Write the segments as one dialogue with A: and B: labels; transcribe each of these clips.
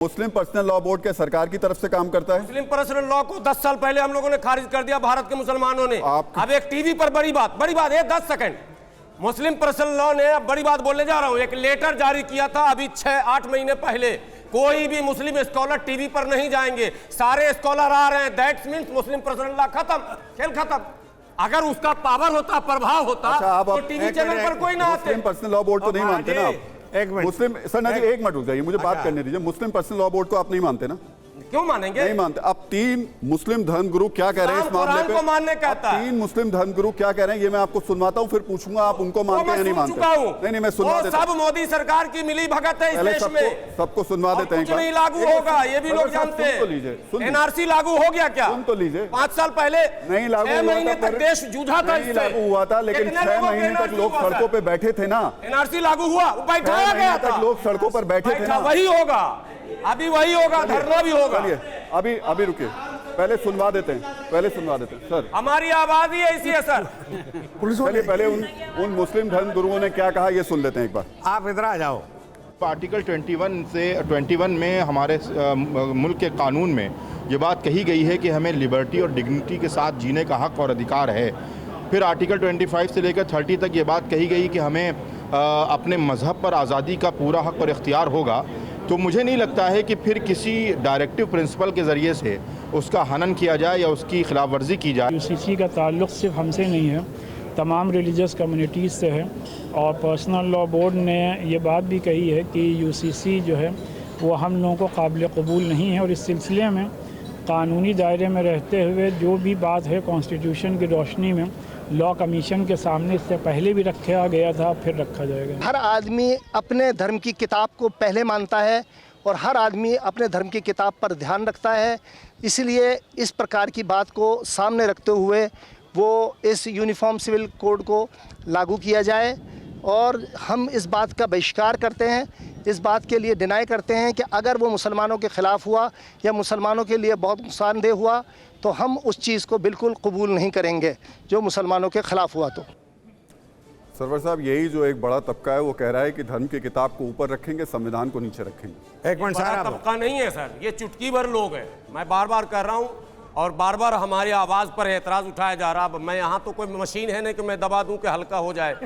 A: मुस्लिम personal law board क्या सरकार की तरफ से काम करता है?
B: मुस्लिम पर्सनल लॉ को 10 साल पहले हम लोगों ने खारिज कर दिया, भारत के मुसलमानों ने। अब एक टीवी पर बड़ी बात है, 10 सेकंड। मुस्लिम पर्सनल लॉ ने, अब बड़ी बात बोलने जा रहा हूं, एक लेटर जारी किया था अभी 6-8 महीने पहले। कोई भी मुस्लिम स्कॉलर टीवी पर नहीं जाएंगे, सारे स्कॉलर आ रहे हैं। That's means Muslim personal law खत्म, खेल खत्म। अगर उसका पावर होता, प्रभाव होता, तो टीवी चैनल पर कोई ना आते।
A: मुस्लिम पर्सनल लॉ बोर्ड को नहीं मानते ना आप?
C: एक मिनट
A: मुस्लिम सर ना जी, एक मिनट रुक जाइए, मुझे बात करने दीजिए। मुस्लिम पर्सनल लॉ बोर्ड को आप नहीं मानते ना?
B: क्यों मानेंगे?
A: नहीं मानते। अब 3 मुस्लिम धर्मगुरु क्या कह रहे हैं इस मामले पे?
B: को मानने कहता है।
A: 3 मुस्लिम धर्मगुरु क्या कह रहे हैं ये मैं आपको सुनवाता हूं, फिर पूछूंगा आप उनको मानते हैं या नहीं मानते। नहीं, मैं सुनवा देता हूं।
B: सब मोदी सरकार की मिली भगत है इस देश में,
A: सबको सुनवा देते हैं।
B: कुछ नहीं लागू होगा, ये भी लोग जानते हैं। एनआरसी लागू हो गया क्या?
A: सुन तो लीजिए।
B: 5 साल पहले
A: नहीं लागू,
B: 6 महीने तक देश जूझा था,
A: नहीं लागू हुआ था, लेकिन 6 महीने तक लोग सड़कों पे बैठे थे ना।
B: एनआरसी लागू हुआ, बैठाया गया था,
A: लोग सड़कों पर बैठे थे ना।
B: वही होगा, अभी वही होगा, धरना भी होगा।
A: अभी रुकिए, पहले सुनवा देते हैं सर। हमारी आवाज ही ऐसी है सर। चलिए पहले उन मुस्लिम धर्म गुरुओं ने क्या कहा ये सुन लेते हैं एक बार।
C: आप इधर आ जाओ।
D: आर्टिकल 21 में हमारे मुल्क के कानून में ये बात कही गई है कि हमें लिबर्टी और डिग्निटी के साथ जीने का हक और अधिकार है। फिर आर्टिकल 25 से लेकर 30 तक ये बात कही गई कि हमें अपने मज़हब पर आज़ादी का पूरा हक और इख्तियार होगा। तो मुझे नहीं लगता है कि फिर किसी डायरेक्टिव प्रिंसिपल के ज़रिए से उसका हनन किया जाए या उसकी खिलाफ वर्जी की जाए।
E: यूसीसी का ताल्लुक़ सिर्फ हमसे नहीं है, तमाम रिलीजियस कम्युनिटीज़ से है। और पर्सनल लॉ बोर्ड ने ये बात भी कही है कि यूसीसी जो है वो हम लोगों को काबिल कबूल नहीं है, और इस सिलसिले में कानूनी दायरे में रहते हुए जो भी बात है कॉन्स्टिट्यूशन की रोशनी में लॉ कमीशन के सामने इससे पहले भी रखा गया था, फिर रखा जाएगा।
F: हर आदमी अपने धर्म की किताब को पहले मानता है और हर आदमी अपने धर्म की किताब पर ध्यान रखता है। इसलिए इस प्रकार की बात को सामने रखते हुए वो इस यूनिफॉर्म सिविल कोड को लागू किया जाए, और हम इस बात का बहिष्कार करते हैं, इस बात के लिए डिनाई करते हैं कि अगर वो मुसलमानों के ख़िलाफ़ हुआ या मुसलमानों के लिए बहुत नुकसानदेह हुआ तो हम उस चीज़ को बिल्कुल कबूल नहीं करेंगे जो मुसलमानों के ख़िलाफ़ हुआ। तो
A: सरवर साहब, यही जो एक बड़ा तबका है वो कह रहा है कि धर्म की किताब को ऊपर रखेंगे, संविधान को नीचे रखेंगे।
C: एक मिनट सर,
B: तबका नहीं है सर, ये चुटकी भर लोग हैं। मैं बार बार कह रहा हूँ और बार बार हमारी आवाज़ पर एतराज़ उठाया जा रहा। मैं यहाँ तो कोई मशीन है नहीं कि मैं दबा दूँ कि हल्का हो जाए।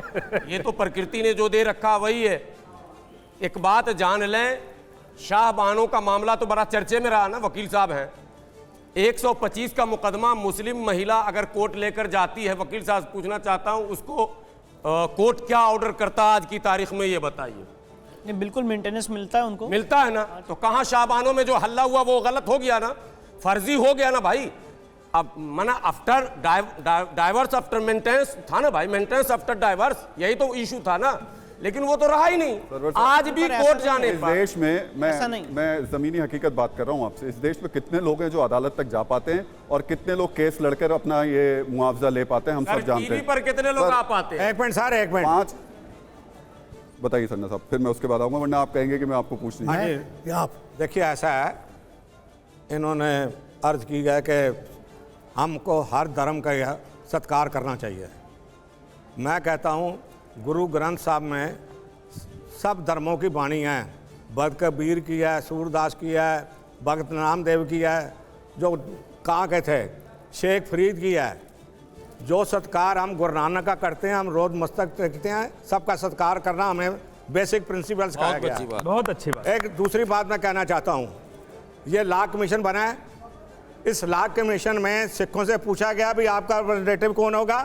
B: ये तो प्रकृति ने जो दे रखा वही है। एक बात जान लें, शाहबानों का मामला तो बड़ा चर्चे में रहा ना, वकील साहब हैं। 125 का मुकदमा मुस्लिम महिला अगर कोर्ट लेकर जाती है, वकील साहब पूछना चाहता हूँ उसको कोर्ट क्या ऑर्डर करता है आज की तारीख में, ये बताइए।
G: नहीं, बिल्कुल मेंटेनेंस मिलता है उनको,
B: मिलता है ना। तो कहाँ शाहबानों में जो हल्ला हुआ वो गलत हो गया ना, फर्जी हो गया ना भाई। अब मना आफ्टर डाइवर्स आफ्टर मेंटेनेंस था ना भाई, मेंटेनेंस आफ्टर डाइवर्स, यही तो इशू था ना, लेकिन वो तो रहा ही नहीं। आज भी कोर्ट जाने
A: इस देश में मैं जमीनी हकीकत बात कर रहा हूँ आपसे, इस देश में कितने लोग हैं जो अदालत तक जा पाते हैं और कितने लोग केस लड़कर अपना ये मुआवजा ले पाते हैं, हम सब जानते हैं।
B: पर कितने लोग आ पाते हैं?
C: एक मिनट सर, एक मिनट
A: 5 बताइए सन्ना साहब, फिर मैं उसके बाद आऊंगा, वरना आप कहेंगे कि मैं आपको पूछ नहीं।
C: आप देखिए, ऐसा है, इन्होंने अर्ज की है कि हमको हर धर्म का यह सत्कार करना चाहिए। मैं कहता हूँ गुरु ग्रंथ साहब में सब धर्मों की वाणी है। भगत कबीर की है, सूरदास की है, भगत नामदेव की है, जो कहाँ के थे, शेख फरीद की है। जो सत्कार हम गुरु नानक का करते हैं, हम रोज मस्तक टेकते हैं, सबका सत्कार करना हमें बेसिक प्रिंसिपल्स कहा गया है।
E: बहुत अच्छी बात।
C: एक दूसरी बात मैं कहना चाहता हूँ, ये लॉ कमीशन बना है, इस लॉ कमीशन में सिखों से पूछा गया भी आपका रिप्रेजेंटेटिव कौन होगा।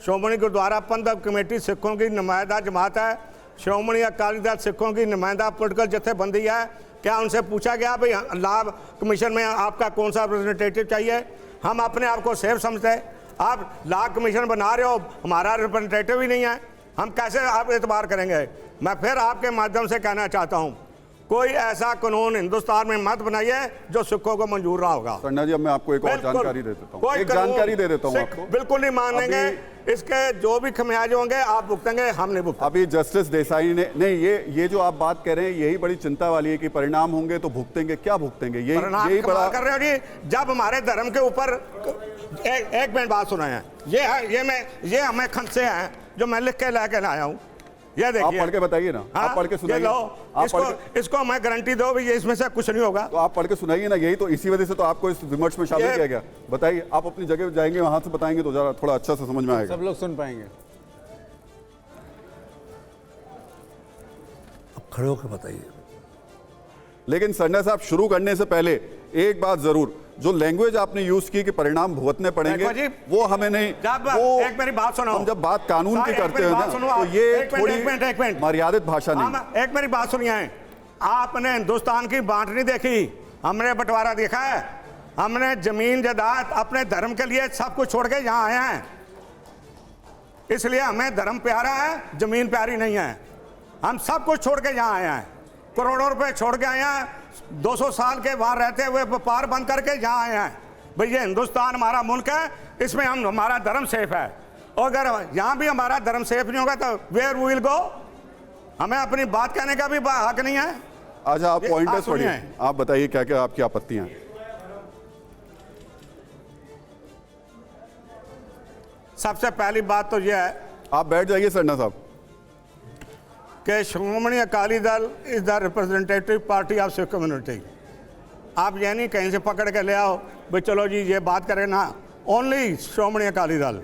C: श्रोमणी गुरुद्वारा प्रबंधक कमेटी सिखों की नुमाइंदा जमात है, श्रोमणी अकाली दल सिखों की नुमाइंदा पॉलिटिकल जथेबंदी है। क्या उनसे पूछा गया भाई लॉ कमीशन में आपका कौन सा रिप्रेजेंटेटिव चाहिए? हम अपने आप को सेफ समझते हैं, आप लॉ कमीशन बना रहे हो, हमारा रिप्रेजेंटेटिव ही नहीं है, हम कैसे आप एतबार करेंगे? मैं फिर आपके माध्यम से कहना चाहता हूँ, कोई ऐसा कानून हिंदुस्तान में मत बनाइए जो सिखों को मंजूर रहा होगा।
A: सन्ना जी, अब मैं आपको एक और जानकारी दे देता हूँ, एक जानकारी दे देता हूँ आपको।
C: बिल्कुल नहीं मानेंगे, इसके जो भी खमियाजे होंगे आप भुगतेंगे, हम नहीं भुगतेंगे।
A: अभी जस्टिस देसाई ने नहीं, ये जो आप बात कर रहे हैं यही बड़ी चिंता वाली है कि परिणाम होंगे तो भुगतेंगे। क्या भुगतेंगे? यही बड़ा
C: कर रहे हो जी। जब हमारे धर्म के ऊपर एक मिनट बात सुना है, ये हमें खंसे हैं जो मैं लिख के लेके लाया हूँ। ये
A: आप
C: देखिए,
A: पढ़ के बताइए ना, आप पढ़ के
C: ये
A: सुनाइए।
C: लो,
A: आप पढ़
C: इसको मैं गारंटी दो भी ये इसमें से कुछ नहीं होगा।
A: तो आप पढ़ के सुनाइए ना, यही तो इसी वजह से तो आपको इस विमर्श में शामिल किया गया। बताइए, आप अपनी जगह जाएंगे वहां से बताएंगे तो जरा थोड़ा अच्छा से समझ में आएगा।
H: सब लोग सुन पाएंगे।
I: अब खड़े होकर बताइए।
A: लेकिन सरना साहब, शुरू करने से पहले एक बात जरूर, जो लैंग्वेज आपने यूज की कि परिणाम भुगतने पड़ेंगे, वो हमें नहीं, वो
C: एक मेरी बात सुनो।
A: हम जब बात कानून की करते हैं ना, तो ये थोड़ी मर्यादित भाषा नहीं।
C: एक मेरी बात सुनिए, आपने हिंदुस्तान की बांटनी देखी, हमने बंटवारा देखा है, हमने जमीन जायदाद अपने धर्म के लिए सब कुछ छोड़ के यहाँ आए हैं। इसलिए हमें धर्म प्यारा है, जमीन प्यारी नहीं है। हम सब कुछ छोड़ के यहाँ आए हैं, करोड़ों रुपए छोड़ के आए हैं, 200 साल के वहां रहते हुए व्यापार बंद करके यहाँ आए हैं। भाई ये हिंदुस्तान हमारा मुल्क है, इसमें हमारा धर्म सेफ है। और अगर यहाँ भी हमारा धर्म सेफ नहीं होगा तो वेयर वी विल गो? हमें अपनी बात कहने का भी हक नहीं है।
A: अच्छा, आप पॉइंटर्स पढ़िए, आप बताइए क्या क्या आपकी आपत्तियां हैं।
C: सबसे पहली बात तो यह है,
A: आप बैठ जाइए सरना साहब,
C: कि श्रोमणी अकाली दल is the representative party of Sikh community. आप ये नहीं कहीं से पकड़ के ले आओ भाई चलो जी ये बात करें ना। Only Shiromani Akali Dal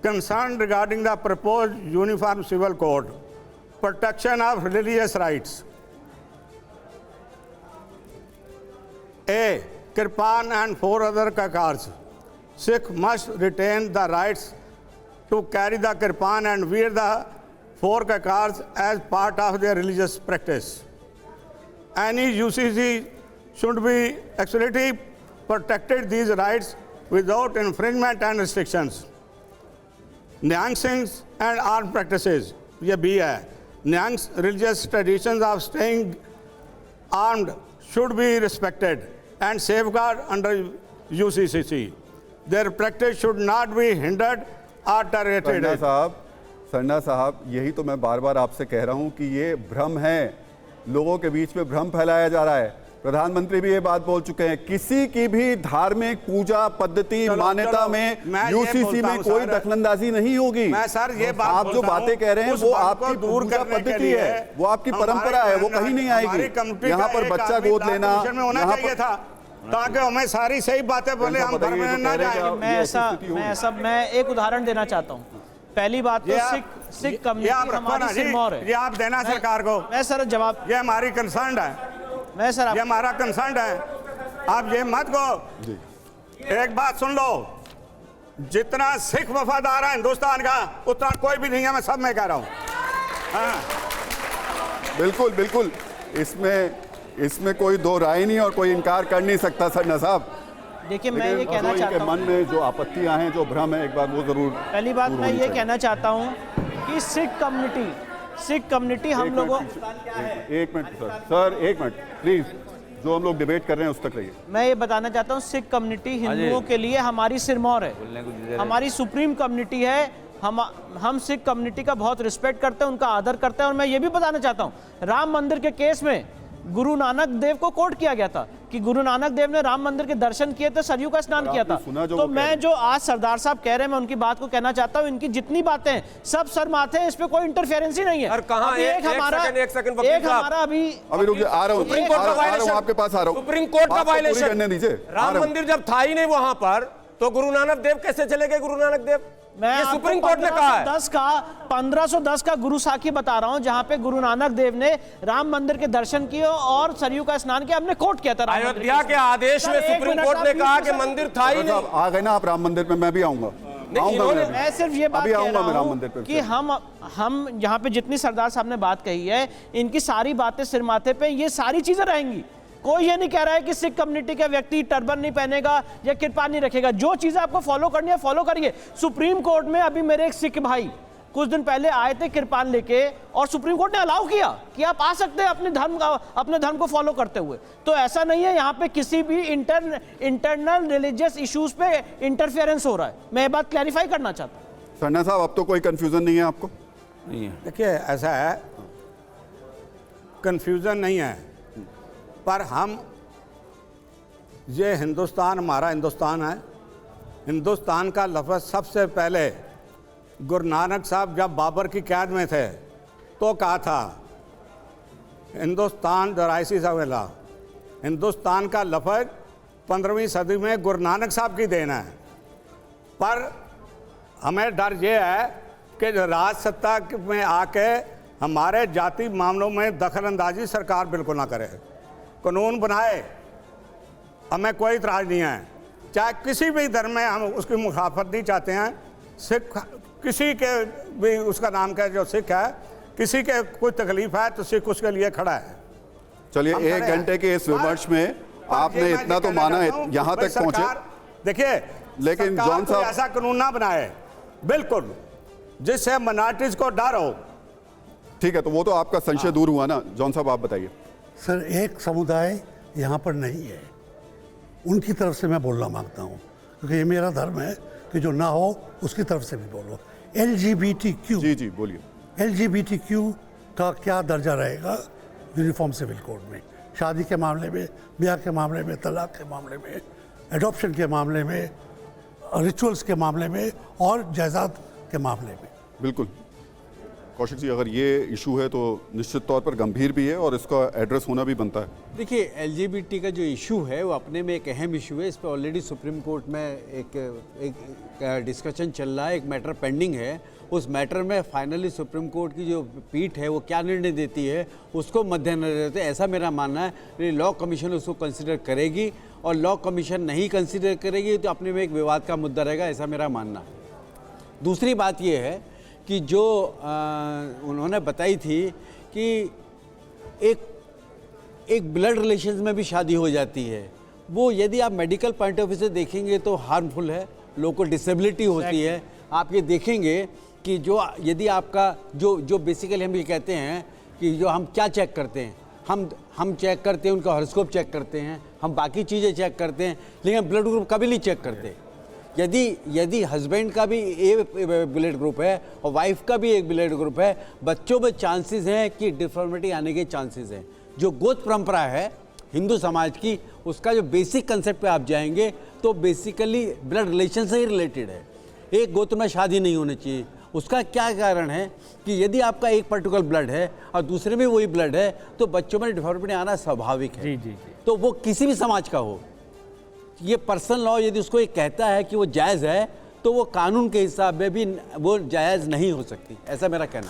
C: concern regarding the propose uniform civil code, protection of religious rights. A kirpan and 4 other kakars, Sikh must retain the rights to carry the kirpan and wear the 4 kakars as part of their religious practice. Any UCC should be actually protected these rights without infringement and restrictions. Niang Singhs and armed practices, ये भी है। Niang's religious traditions of staying armed should be respected and safeguarded under UCCC. Their practice should not be hindered or tolerated.
A: Sarna साहब, यही तो मैं बार बार आपसे कह रहा हूं कि ये भ्रम है, लोगों के बीच में भ्रम फैलाया जा रहा है। प्रधानमंत्री भी ये बात बोल चुके हैं, किसी की भी धार्मिक पूजा पद्धति मान्यता में यूसीसी में कोई दखलंदाजी नहीं होगी।
C: मैं सर ये बात
A: आप जो बातें कह रहे हैं वो आपकी पूजा पद्धति है, वो आपकी परंपरा है, वो कहीं नहीं आएगी। यहाँ पर बच्चा गोद लेना
C: होना चाहिए था ताकि हमें सारी सही बातें बोले, हम धर्म में ना जाए।
G: मैं एक उदाहरण देना चाहता हूँ। पहली बात तो सिख कम्युनिटी हमारी सिरमौर है।
C: ये आप देना सरकार को।
G: मैं सर जवाब,
C: ये हमारी कंसर्न है,
G: मैं सर
C: ये हमारा कंसर्न है। आप ये मत को, एक बात सुन लो, जितना सिख वफादार है हिंदुस्तान का उतना कोई भी नहीं है, मैं सब में कह रहा हूँ।
A: बिल्कुल बिल्कुल, इसमें कोई दो राय नहीं और कोई इनकार कर नहीं सकता सरना साहब।
G: देखिए, मैं ये कहना चाहता हूँ,
A: मन में जो आपत्तियां हैं, जो भ्रम है, एक बार वो जरूर।
G: पहली बात मैं ये कहना चाहता हूँ कि सिख कम्युनिटी हम लोगों,
A: एक मिनट सर, एक मिनट प्लीज, जो हम लोग डिबेट कर रहे हैं उस तक रहिए।
G: मैं ये बताना चाहता हूँ, सिख कम्युनिटी हिंदुओं के लिए हमारी सिरमौर है, हमारी सुप्रीम कम्युनिटी है। हम सिख कम्युनिटी का बहुत रिस्पेक्ट करते हैं, उनका आदर करते हैं। और मैं ये भी बताना चाहता हूँ, राम मंदिर के केस में गुरु नानक देव को कोट किया गया था कि गुरु नानक देव ने राम मंदिर के दर्शन किए थे, सरयू का स्नान किया था। तो मैं जो आज सरदार साहब कह रहे हैं, मैं उनकी बात को कहना चाहता हूं, इनकी जितनी बातें हैं सब सर माथे हैं, इस पे कोई इंटरफेरेंस ही नहीं है।
B: एक हमारा
A: अभी रुक जा, आ रहा हूं आपके पास, आ रहा हूं।
B: सुप्रीम कोर्ट का वायलेशन
A: करने दीजिए।
B: राम मंदिर जब था ही नहीं वहां पर, तो गुरु नानक देव कैसे चले गए? गुरु नानक देव,
G: मैं
B: सुप्रीम कोर्ट ने कहा है।
G: 1510 का गुरु साखी बता रहा हूं, जहां पे गुरु नानक देव ने राम मंदिर के दर्शन किए और सरयू का स्नान किया। हमने कोर्ट किया था
B: अयोध्या के आदेश में सुप्रीम कोर्ट ने कहा कि मंदिर था ही नहीं।
A: आ गए ना आप राम मंदिर पे, मैं भी आऊंगा।
G: मैं सिर्फ ये बात कह रहा
A: राम मंदिर पे
G: कि हम यहाँ पे जितनी सरदार साहब ने बात कही है, इनकी सारी बातें सिर माथे पे, ये सारी चीजें रहेंगी। कोई ये नहीं कह रहा है कि सिख कम्युनिटी का व्यक्ति टर्बन नहीं पहनेगा या किरपान नहीं रखेगा। जो चीजें आपको फॉलो करनी है फॉलो करिए। सुप्रीम कोर्ट में अभी मेरे एक सिख भाई कुछ दिन पहले आए थे किरपान लेके, और सुप्रीम कोर्ट ने अलाउ किया कि आप आ सकते हैं अपने धर्म को फॉलो करते हुए। तो ऐसा नहीं है यहाँ पे किसी भी इंटरनल रिलीजियस इश्यूज पे इंटरफेरेंस हो रहा है। मैं ये बात क्लैरिफाई करना चाहता हूँ।
A: सरना साहब, अब तो कोई कंफ्यूजन नहीं है आपको?
C: नहीं है। देखिए, ऐसा है, कंफ्यूजन नहीं है, पर हम, ये हिंदुस्तान हमारा हिंदुस्तान है। हिंदुस्तान का लफ्ज़ सबसे पहले गुरु नानक साहब जब बाबर की कैद में थे तो कहा था, हिंदुस्तान दराइसी सवेला, हिंदुस्तान का लफ्ज़ 15वीं सदी में गुरु नानक साहब की देन है। पर हमें डर ये है कि राज सत्ता में आके हमारे जाति मामलों में दखल अंदाजी सरकार बिल्कुल ना करे, कानून बनाए, हमें कोई इतराज़ नहीं है। चाहे किसी भी धर्म में हम उसकी मुखाफत नहीं चाहते हैं। सिख किसी के भी, उसका नाम क्या है, जो सिख है, किसी के कोई तकलीफ है तो सिख उसके लिए खड़ा है।
A: चलिए,
C: हम
A: 1
C: खड़े हैं।
A: घंटे के इस विमर्श में
C: पर
A: आपने
C: ये मैं
A: इतना तो
C: कहना
A: माना है,
C: चाहता हूं,
A: यहाँ
C: भाई
A: तक पहुंचे।
C: सरकार, देखिए,
A: लेकिन
C: सरकार
A: जॉन
C: कोई
A: साहब,
C: ऐसा कानून ना बनाए बिल्कुल जिससे माइनॉरिटीज को डर हो।
A: ठीक है, तो वो तो आपका संशय दूर हुआ ना। जॉन साहब आप बताइए।
H: सर, एक समुदाय यहाँ पर नहीं है, उनकी तरफ से मैं बोलना मांगता हूँ, क्योंकि ये मेरा धर्म है कि जो ना हो उसकी तरफ से भी बोलो। LGBTQ,
A: जी बोलिए।
H: LGBTQ का क्या दर्जा रहेगा यूनिफॉर्म सिविल कोड में? शादी के मामले में, ब्याह के मामले में, तलाक के मामले में, एडॉप्शन के मामले में, रिचुअल्स के मामले में और जायदाद के मामले में।
A: बिल्कुल कौशिक जी, अगर ये इशू है तो निश्चित तौर पर गंभीर भी है और इसका एड्रेस होना भी बनता है।
I: देखिए, LGBT का जो इशू है वो अपने में एक अहम इशू है। इस पर ऑलरेडी सुप्रीम कोर्ट में एक डिस्कशन चल रहा है, एक मैटर पेंडिंग है। उस मैटर में फाइनली सुप्रीम कोर्ट की जो पीठ है वो क्या निर्णय देती है उसको मद्देनजर रखते ऐसा मेरा मानना है। लॉ कमीशन उसको कंसिडर करेगी और लॉ कमीशन नहीं कंसिडर करेगी तो अपने में एक विवाद का मुद्दा रहेगा, ऐसा मेरा मानना है। दूसरी बात ये है कि जो उन्होंने बताई थी कि एक ब्लड रिलेशंस में भी शादी हो जाती है, वो यदि आप मेडिकल पॉइंट ऑफ व्यू से देखेंगे तो हार्मफुल है, लोगों को डिसेबिलिटी होती है। आप ये देखेंगे कि जो यदि आपका जो बेसिकली हम ये कहते हैं कि जो हम क्या चेक करते हैं, हम चेक करते हैं उनका हॉरोस्कोप चेक करते हैं, हम बाकी चीज़ें चेक करते हैं, लेकिन ब्लड ग्रुप कभी नहीं चेक करते। यदि हस्बैंड का भी ए ब्लड ग्रुप है और वाइफ का भी एक ब्लड ग्रुप है, बच्चों में चांसेस हैं कि डिफॉर्मिटी आने के चांसेस हैं। जो गोत्र परंपरा है हिंदू समाज की, उसका जो बेसिक कंसेप्ट पे आप जाएंगे तो बेसिकली ब्लड रिलेशन से ही रिलेटेड है। एक गोत्र में शादी नहीं होनी चाहिए। उसका क्या कारण है कि यदि आपका एक पर्टिकुलर ब्लड है और दूसरे में वही ब्लड है तो बच्चों में डिफॉर्मिटी आना स्वाभाविक है। जी। तो वो किसी भी समाज का हो, ये पर्सनल लॉ यदि उसको ये कहता है कि वो जायज़ है तो वो कानून के हिसाब में भी वो जायज़ नहीं हो सकती, ऐसा मेरा कहना है।